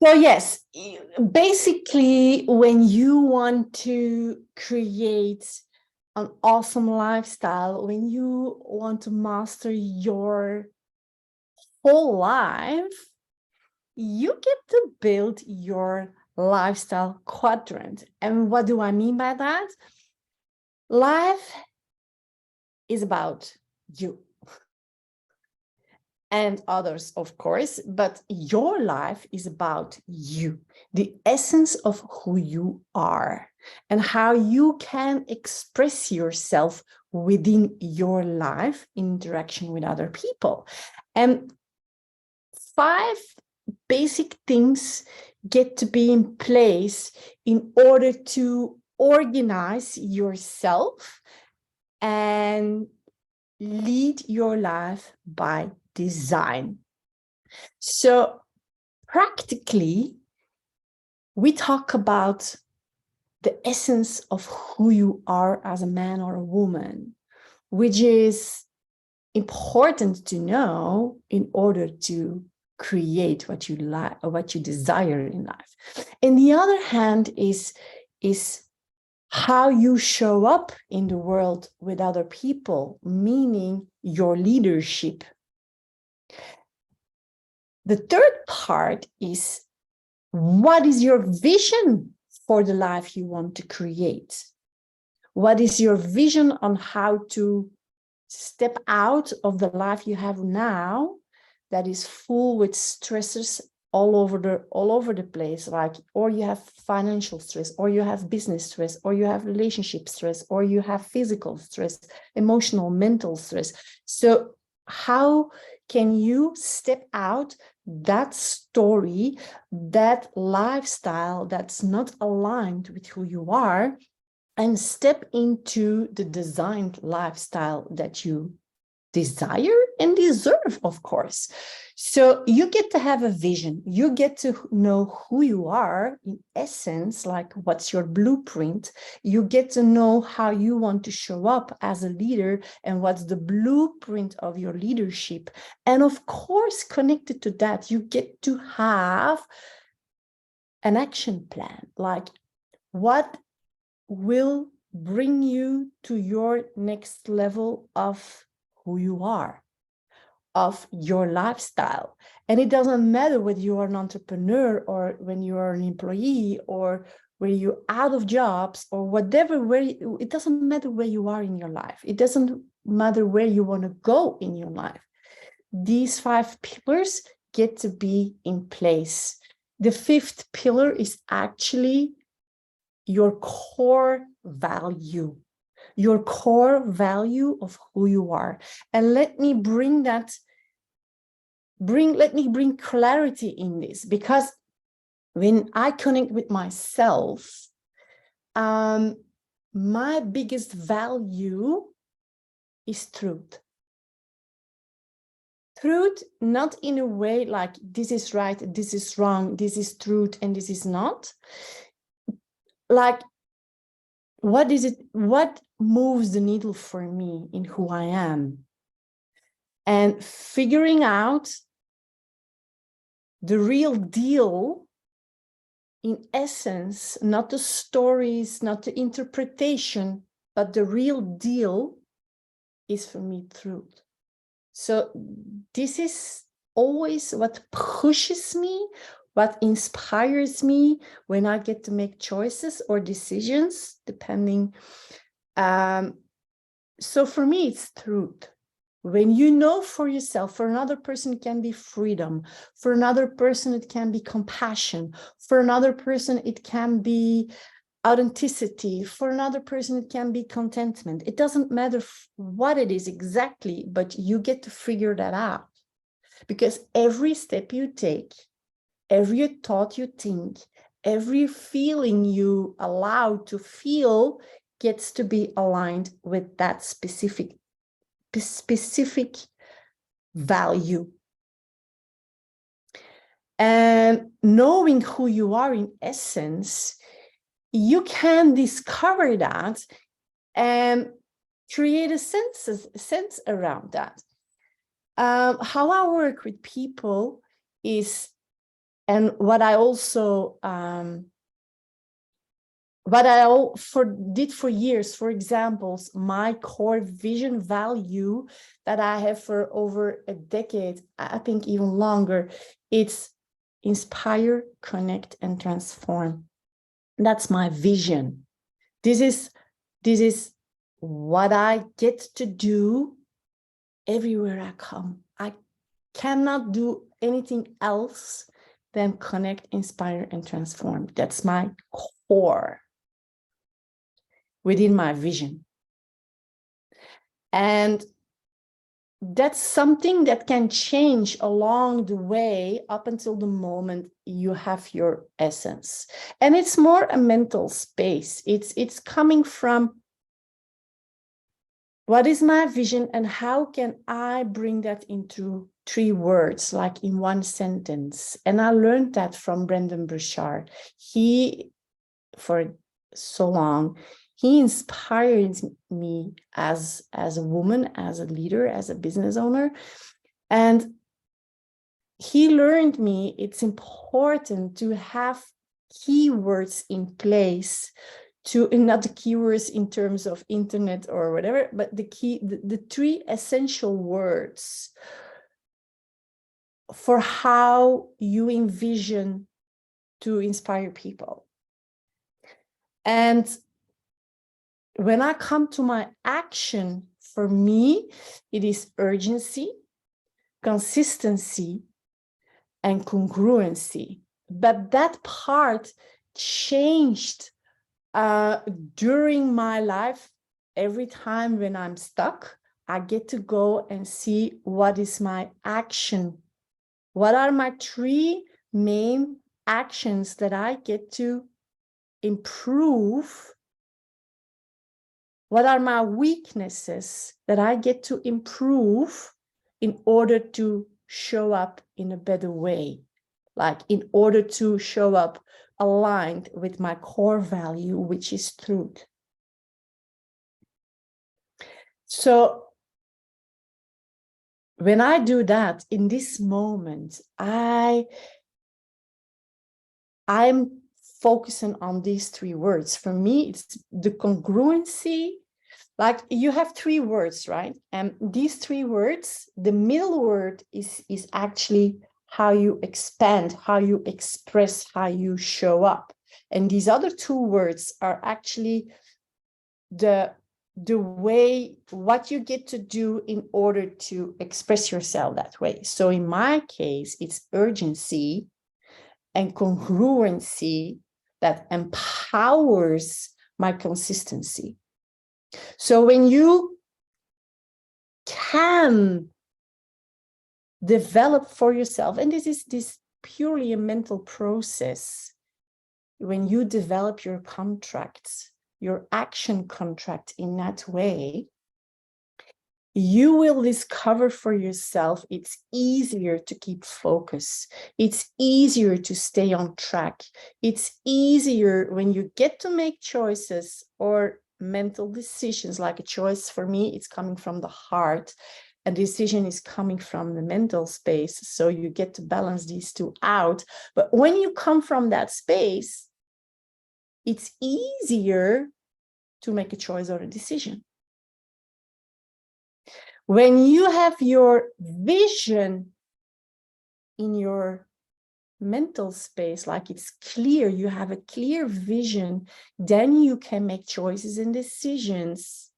So yes, basically, when you want to create an awesome lifestyle, when you want to master your whole life, you get to build your lifestyle quadrant. And what do I mean by that? Life is about you and others, of course, but your life is about you, the essence of who you are and how you can express yourself within your life in interaction with other people. And 5 basic things get to be in place in order to organize yourself and lead your life by design. So practically, we talk about the essence of who you are as a man or a woman, which is important to know in order to create what you like or what you desire in life. And the other hand is how you show up in the world with other people, meaning your leadership. The third part is, what is your vision for the life you want to create? What is your vision on how to step out of the life you have now that is full with stressors all over the place, like, or you have financial stress, or you have business stress, or you have relationship stress, or you have physical stress, emotional, mental stress. So how can you step out that story, that lifestyle that's not aligned with who you are, and step into the designed lifestyle that you desire and deserve, of course? So you get to have a vision. You get to know who you are in essence, like what's your blueprint. You get to know how you want to show up as a leader and what's the blueprint of your leadership. And of course, connected to that, you get to have an action plan, like what will bring you to your next level of who you are, of your lifestyle. And it doesn't matter whether you are an entrepreneur or when you are an employee or where you're out of jobs or whatever, it doesn't matter where you are in your life. It doesn't matter where you want to go in your life. These 5 pillars get to be in place. The 5th pillar is actually your core value of who you are. And let me bring clarity in this, because when I connect with myself, my biggest value is truth. Truth, not in a way like this is right, this is wrong, this is truth, and this is not. Like, what moves the needle for me in who I am? And figuring out the real deal, in essence, not the stories, not the interpretation, but the real deal is for me truth. So this is always what pushes me, what inspires me when I get to make choices or decisions, depending. So for me, it's truth. When you know for yourself, for another person, it can be freedom. For another person, it can be compassion. For another person, it can be authenticity. For another person, it can be contentment. It doesn't matter what it is exactly, but you get to figure that out. Because every step you take, every thought you think, every feeling you allow to feel gets to be aligned with that specific value. And knowing who you are in essence, you can discover that and create a sense around that. How I work with people is And what I also did for years, for examples, my core vision value that I have for over a decade, I think even longer, it's inspire, connect, and transform. That's my vision. This is what I get to do everywhere I come. I cannot do anything else than connect, inspire, and transform. That's my core within my vision. And that's something that can change along the way up until the moment you have your essence. And it's more a mental space. It's coming from what is my vision and how can I bring that into 3 words, like in one sentence. And I learned that from Brendan Burchard. He, for so long, he inspired me as a woman, as a leader, as a business owner. And he learned me it's important to have keywords in place, to not the keywords in terms of internet or whatever, but the 3 essential words for how you envision to inspire people. And when I come to my action, for me, it is urgency, consistency, and congruency. But that part changed during my life. Every time when I'm stuck, I get to go and see what is my action. What are my 3 main actions that I get to improve? What are my weaknesses that I get to improve in order to show up in a better way? Like in order to show up aligned with my core value, which is truth. So when I do that in this moment, I'm focusing on these 3 words. For me, it's the congruency. Like you have 3 words, right? And these 3 words, the middle word is actually how you expand, how you express, how you show up. And these other 2 words are actually the way, what you get to do in order to express yourself that way. So in my case, it's urgency and congruency that empowers my consistency. So when you can develop for yourself, and this is purely a mental process, when you develop your contracts, your action contract in that way, you will discover for yourself it's easier to keep focus. It's easier to stay on track. It's easier when you get to make choices or mental decisions. Like a choice for me, it's coming from the heart. A decision is coming from the mental space. So you get to balance these 2 out. But when you come from that space, it's easier to make a choice or a decision. When you have your vision in your mental space, like it's clear, you have a clear vision, then you can make choices and decisions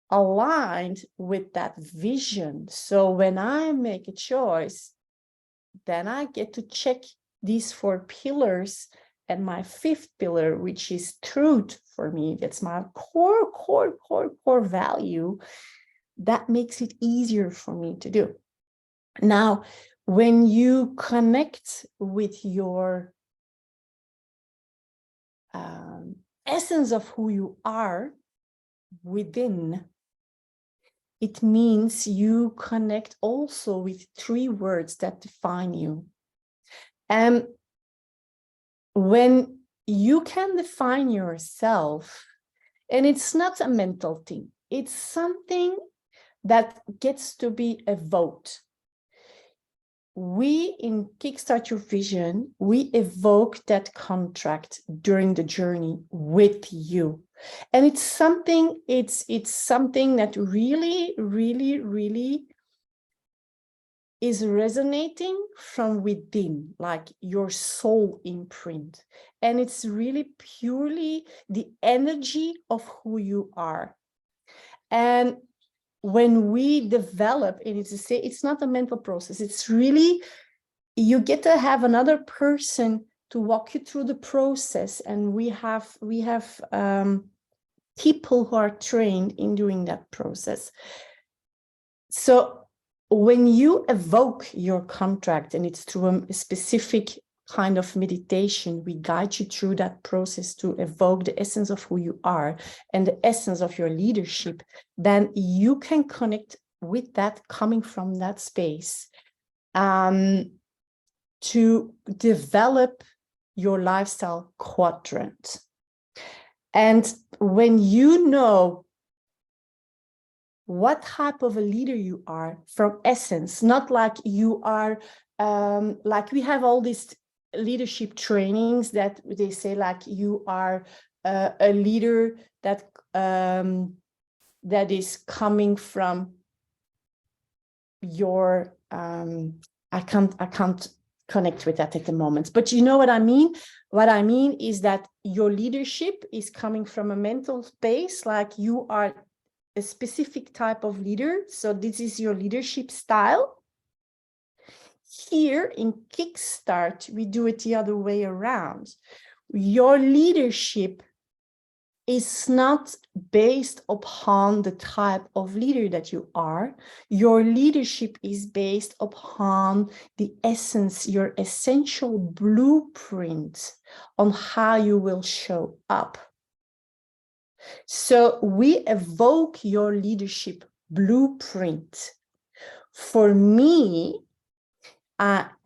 aligned with that vision. So when I make a choice, then I get to check these 4 pillars, and my 5th pillar, which is truth for me, that's my core value. That makes it easier for me to do. Now, when you connect with your essence of who you are within, it means you connect also with 3 words that define you. And when you can define yourself, and it's not a mental thing, it's something that gets to be a vote. we in Kickstart Your Vision, we evoke that contract during the journey with you. And it's something that really, really, really is resonating from within, like your soul imprint. And it's really purely the energy of who you are. And when we develop, and it's not a mental process, it's really, you get to have another person to walk you through the process. And we have people who are trained in doing that process. So when you evoke your contract, and it's through a specific kind of meditation, we guide you through that process to evoke the essence of who you are and the essence of your leadership, then you can connect with that coming from that space to develop your lifestyle quadrant. And when you know what type of a leader you are from essence, not like you are, like we have all these leadership trainings that they say like you are a leader that is coming from your, I can't connect with that at the moment, but you know what I mean? What I mean is that your leadership is coming from a mental space, like you are a specific type of leader. So this is your leadership style. Here in Kickstart, we do it the other way around. Your leadership is not based upon the type of leader that you are. Your leadership is based upon the essence, your essential blueprint on how you will show up. So we evoke your leadership blueprint. For me,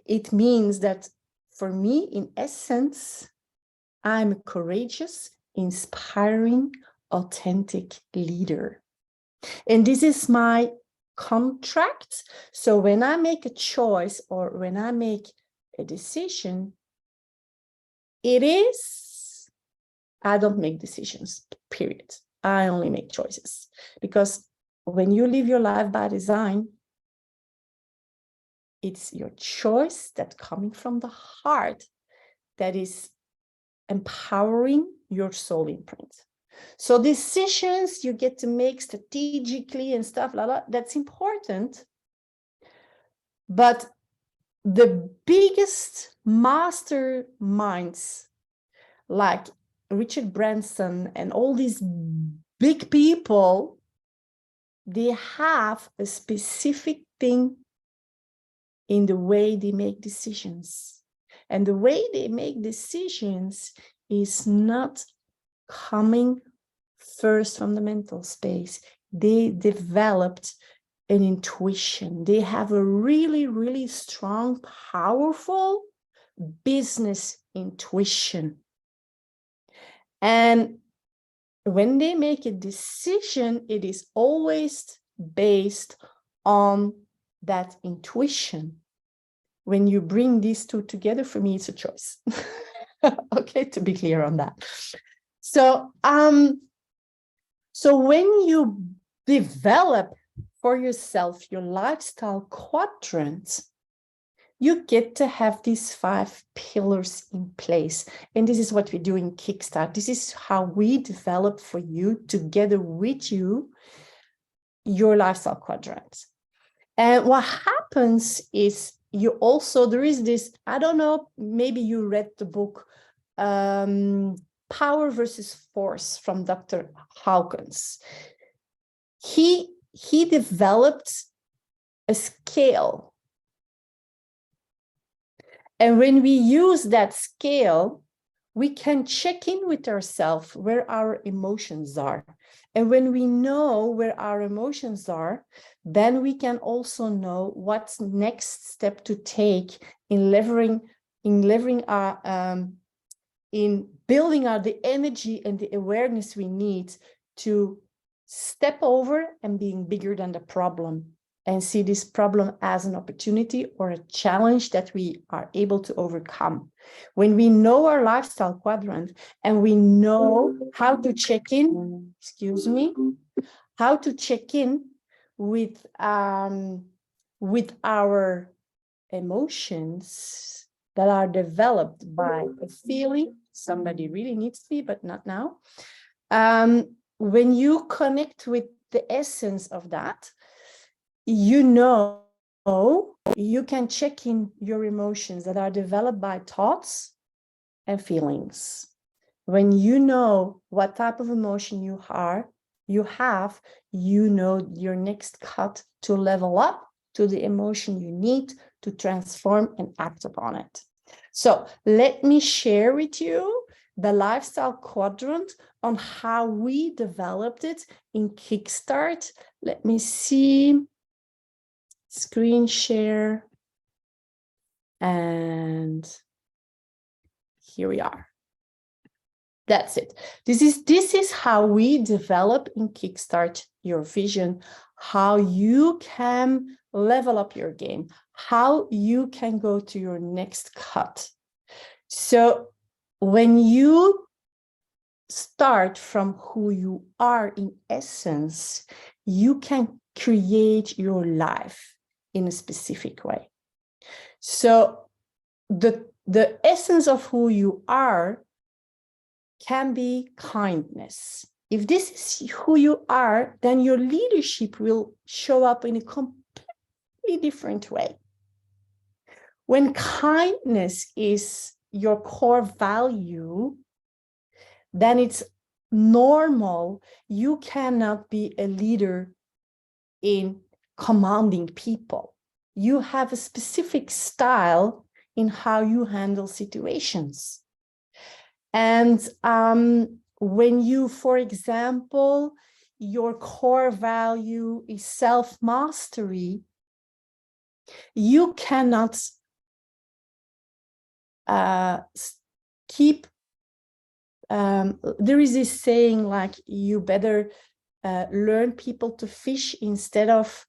it means that for me, in essence, I'm a courageous, inspiring, authentic leader. And this is my contract. So when I make a choice or when I make a decision, I don't make decisions, period. I only make choices. Because when you live your life by design, it's your choice that's coming from the heart that is empowering your soul imprint. So decisions you get to make strategically and stuff like that, that's important. But the biggest masterminds like Richard Branson and all these big people, they have a specific thing in the way they make decisions. And the way they make decisions is not coming first from the mental space. They developed an intuition. They have a really, really strong, powerful business intuition. And when they make a decision, it is always based on that intuition. When you bring these two together, for me, it's a choice. Okay, to be clear on that. So, so when you develop for yourself your lifestyle quadrant, you get to have these 5 pillars in place. And this is what we do in Kickstart. This is how we develop for you, together with you, your lifestyle quadrant. And what happens is there is this, I don't know, maybe you read the book, Power versus Force from Dr. Hawkins. He developed a scale. And when we use that scale, we can check in with ourselves where our emotions are. And when we know where our emotions are, then we can also know what's next step to take in building out the energy and the awareness we need to step over and being bigger than the problem and see this problem as an opportunity or a challenge that we are able to overcome. When we know our lifestyle quadrant and we know how to check in, how to check in with our emotions that are developed by a feeling. Somebody really needs me, but not now. When you connect with the essence of that, you know, you can check in your emotions that are developed by thoughts and feelings. When you know what type of emotion you have, you know your next cut to level up to the emotion you need to transform and act upon it. So let me share with you the lifestyle quadrant on how we developed it in Kickstart. Let me see. Screen share. And here we are. That's it. This is how we develop in Kickstart your vision, how you can level up your game, how you can go to your next cut. So when you start from who you are in essence, you can create your life in a specific way. So the essence of who you are can be kindness. If this is who you are, then your leadership will show up in a completely different way. When kindness is your core value, then it's normal. You cannot be a leader in commanding people. You have a specific style in how you handle situations. And when you, for example, your core value is self-mastery, you cannot keep, there is this saying like, you better learn people to fish instead of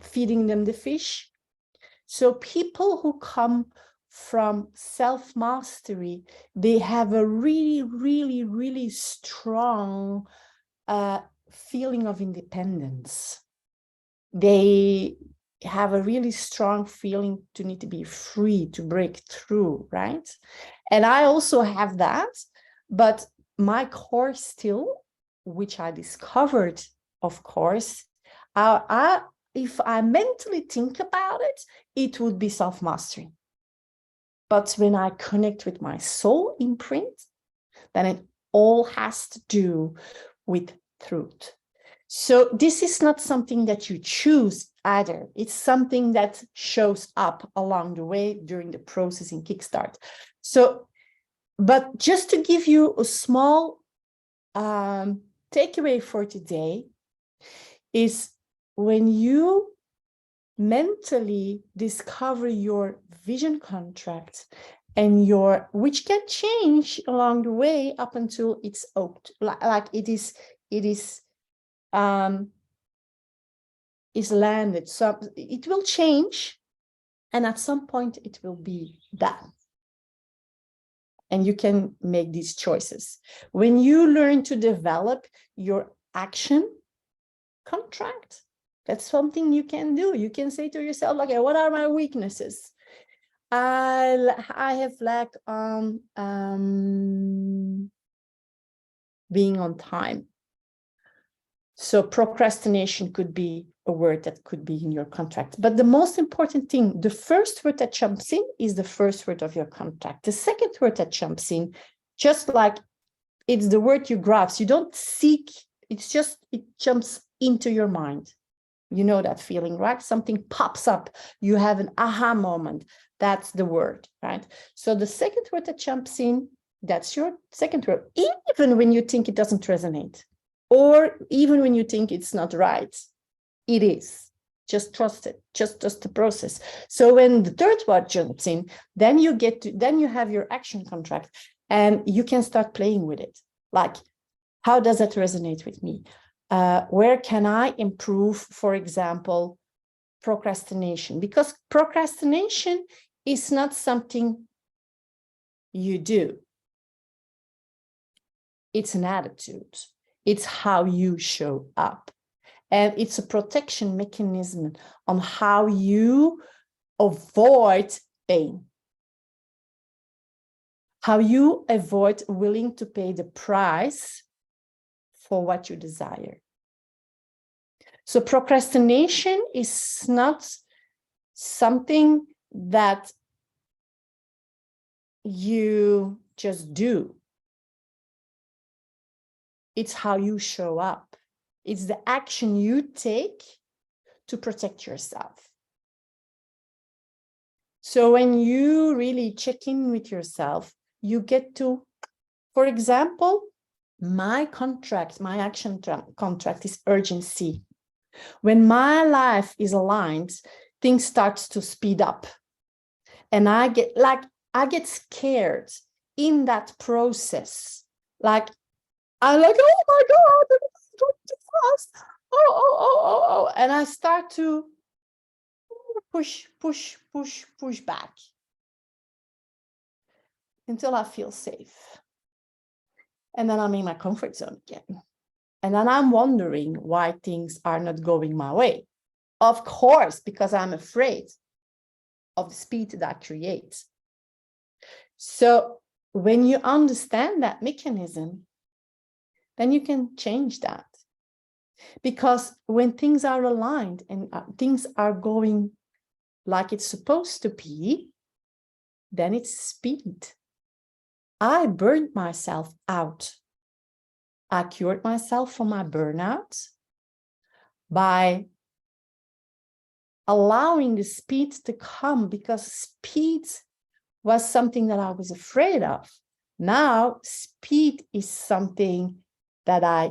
feeding them the fish. So people who come from self-mastery, they have a really, really, really strong feeling of independence. They have a really strong feeling to need to be free, to break through, right? And I also have that, but my core still, which I discovered, of course, if I mentally think about it, it would be self-mastery. But when I connect with my soul imprint, then it all has to do with truth. So this is not something that you choose either. It's something that shows up along the way during the process in Kickstart. So, but just to give you a small takeaway for today is when you mentally discover your vision contract and which can change along the way up until it's oaked, like it is landed. So it will change, and at some point it will be done. And you can make these choices. When you learn to develop your action contract, that's something you can do. You can say to yourself, okay, what are my weaknesses? I have lacked on being on time. So procrastination could be a word that could be in your contract. But the most important thing, the first word that jumps in is the first word of your contract. The second word that jumps in, just like it's the word you grasp, you don't seek, it's just, it jumps into your mind. You know that feeling, right? Something pops up, you have an aha moment. That's the word, right? So the second word that jumps in, that's your second word, even when you think it doesn't resonate, or even when you think it's not right, it is. Just trust it, just the process. So when the third word jumps in, then you have your action contract, and you can start playing with it. Like, how does that resonate with me? Where can I improve, for example, procrastination, because procrastination is not something you do. It's an attitude. It's how you show up. And it's a protection mechanism on how you avoid pain, how you avoid willing to pay the price for what you desire. So procrastination is not something that you just do. It's how you show up. It's the action you take to protect yourself. So when you really check in with yourself, you get to, for example, my action contract is urgency. When my life is aligned, things start to speed up. And I get scared in that process. Like, I'm like, oh my God, it's going too fast. Oh. And I start to push back until I feel safe. And then I'm in my comfort zone again. And then I'm wondering why things are not going my way. Of course, because I'm afraid of the speed that creates. So when you understand that mechanism, then you can change that. Because when things are aligned and things are going like it's supposed to be, then it's speed. I burned myself out. I cured myself from my burnout by allowing the speed to come, because speed was something that I was afraid of. Now, speed is something that I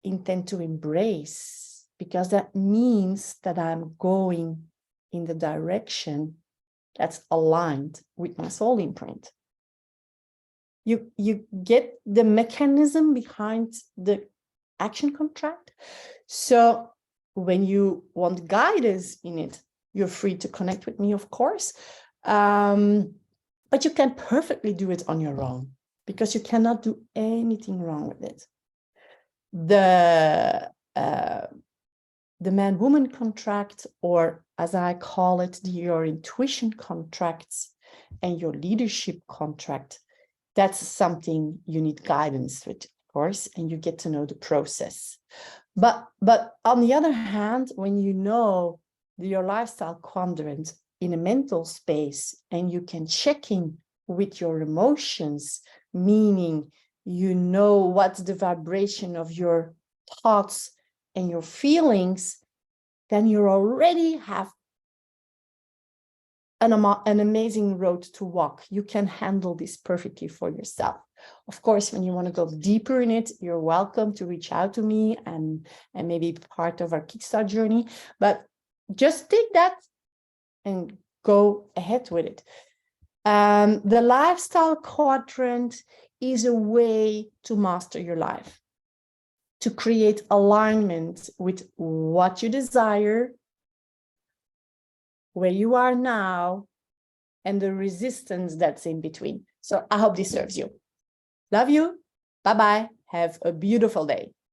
intend to embrace, because that means that I'm going in the direction that's aligned with my soul imprint. You get the mechanism behind the action contract. So when you want guidance in it, you're free to connect with me, of course. But you can perfectly do it on your own, because you cannot do anything wrong with it. The man-woman contract, or as I call it, your intuition contracts and your leadership contract, that's something you need guidance with, of course, and you get to know the process. But on the other hand, when you know your lifestyle quadrant in a mental space, and you can check in with your emotions, meaning you know what's the vibration of your thoughts and your feelings, then you already have an amazing road to walk. You can handle this perfectly for yourself. Of course, when you want to go deeper in it, you're welcome to reach out to me and maybe be part of our Kickstart journey. But just take that and go ahead with it. The lifestyle quadrant is a way to master your life, to create alignment with what you desire, where you are now, and the resistance that's in between. So I hope this serves you. Love you. Bye-bye. Have a beautiful day.